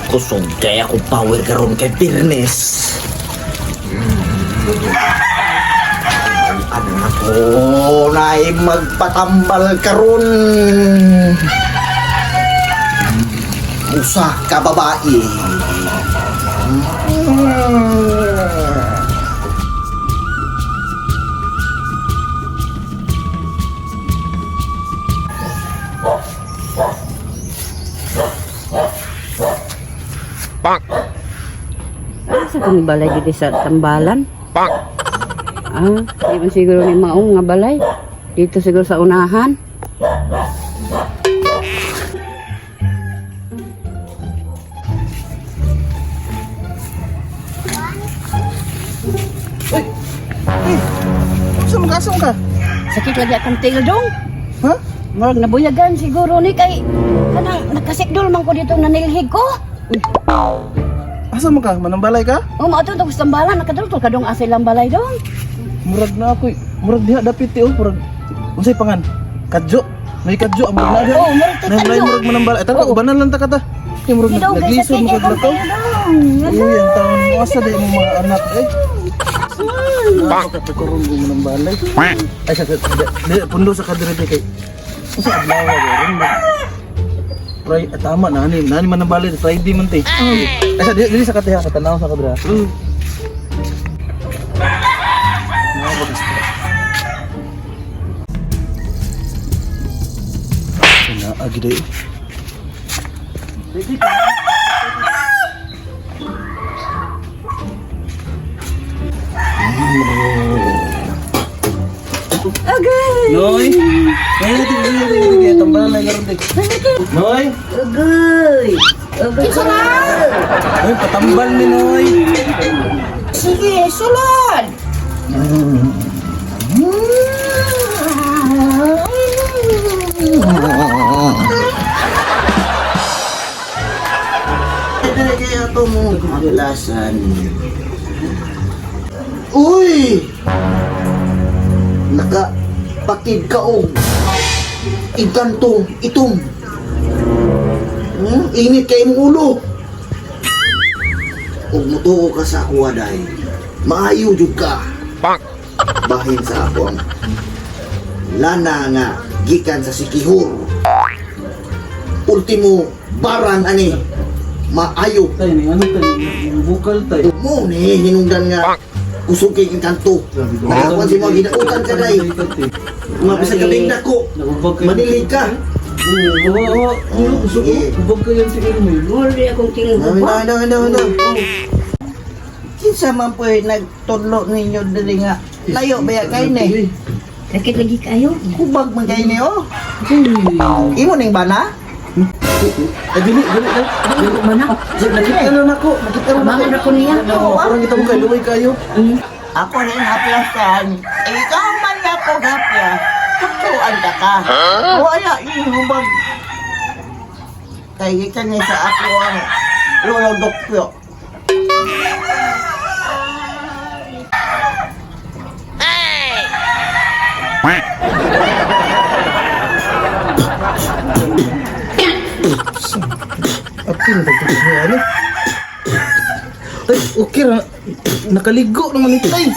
Kusog kaya ako power karon kay Tirnes. Anak ko na'y magpatambal karon. Usa ka babae. Sa kung balay dito sa tambalan? Di man siguro ni maong nga balay. Dito siguro sa unahan. Asam ka? Sakit lagi akong tail dong. Ha? Marag nabuyagan siguro ni kay kanang nakasikdol man ko dito na nilhig ko. Asam ka? Manambalay ka? Mao to sa tambalan nakadultol ka dong asay lang balay dong. Murag na ako. Murag diha dapit murag. Unsay pangan? Kadjo. May kadjo among na diha. Oh, murag ta Nay kadyo. murag manambalay. Tara, banan lang ta kata. Kay murag Di daw kay nagliso sakit mo kay kag lakaw. Uy, ang taon mo asa di mo mga anak Nakakakurong mo manambalay. Ay sa pundo sa kadrete kay. Usa adlaw ron. Tama na ani manambalay Friday man te. Ay sa dili sa katiha sa tanaw sa kadra. Na agi day. Agay. Noy. Ay tinggal tambalan na garon day. Noy. Agay. Agay sana. Ay patambal ni Noy. Sige, sulod. Kaya ito mo kadalasan. Uy! Nakapatid ka og iganto itong. Init kay imong ulo. Ug mutuo ka sa ako aday. Maayo jud ka. Bahin sa ako ang lana nga gikan sa sikihor. Ultimo barang ani maayo. Tay ni ano tay bukal tay. Mo ni hinungdan nga kusog kay kanto. Nakakuan si mo ginautan ka day. Mabisa ka big dako. Manilig ka. Oo, Sige. ubog ka yan siguro mo. Muli akong tingin ko pa. No. Kinsa man po nagtudlo ninyo diri nga layo baya kay ni. Sakit lagi kayo. Kubag man kay ni oh. Imo ning bana? Dili Mana? nakita na nako. Nakita na Mangan ako niya. Parang kita mo kay luway kayo. Ako rin haplasan. Ikaw man ako gapya. Tutuan ka. Wala ihubag. Kaya ka niya sa ako ang lolo dokpyo. Apil na pagkakit niya ano? Ay, okay na. Nakaligo naman ito tay.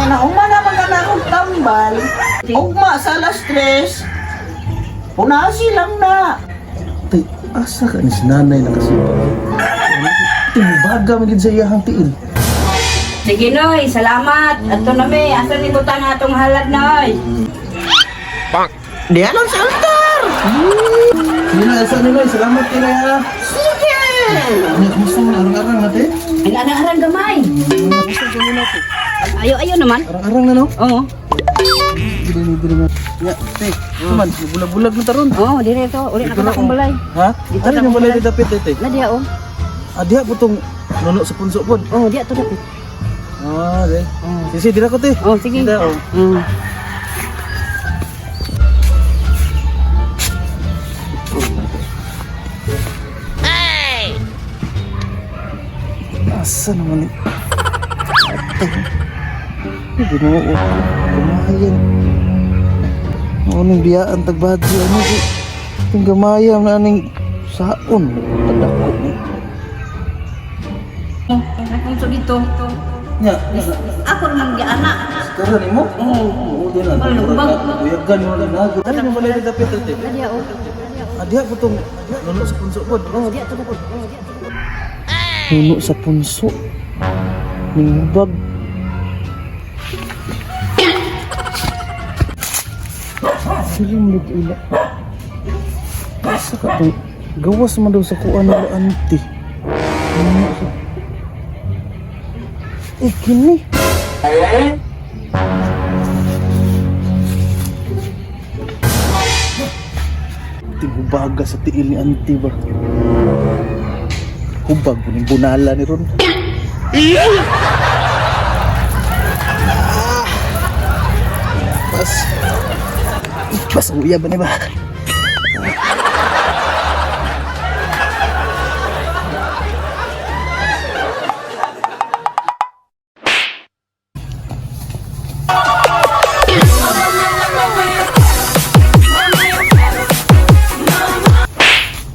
Nauma naman ka na akong tambal. Ugma sa alas 3. Punasi lang na. Tay, asa ka ni si nanay nakasipa? Baga magid sa iyahang tiil. Sige Noy, salamat. Ato na may, asa ni butang atong halad Noy. Di alam sa altar. Sige na, asa nila. Salamat kay Naya. Sige. Ano, gusto mo arang-arang natin? Ang arang-arang gamay. Gusto ko muna po. Ayo naman. Arang-arang na no? Oo. Dili na. Ya, te. Kuman, bulag-bulag na taron. Oo, direto. Uli na ka na akong balay. Ha? Dito Ano na yung ako balay balay. ni Dapit, te? Na diya oh. Diha po itong nuno sa punso po. Oo, diya to dapit. De. Sige, dira ko, te. Oh, sige. Dira, oh. Asa naman eh. Ginoo. Gamayan. Ano biyaan tagbadyo ano di. Ting gamayan na ning saon tadako ni. Kung dito, Nya, ako naman di anak. karon nimo? Oo, di na. Buyagan mo lang na. Ano mo balay dapit ate? Dia oh. Adia po tong nuno sa punso pod. Oh, dia to po. Nuno sa punso. Ning bag. Siling lig ila. Asa ka tong gawas man daw sa kuan nila anti. Nuno sa kini. Tibubaga sa tiil ni auntie ba? Hubag mo ng bunala ni Ron. Pas uya ba ni ba?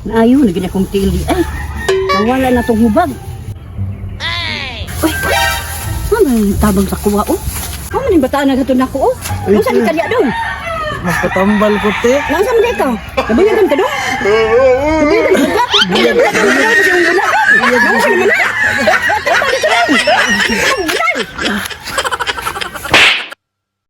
Naayo lagi na kong tili. Ay, nawala na tong hubag. Uy, ano yung tabang sa kuwa, oh? Ano yung bataan na gato na ko, oh? Ano saan ka diya dong? Mas patambal ko te. Nasa mo ka? Nabayagan ka dong? Nabayagan ka? Nabayagan ka? Nabayagan ka?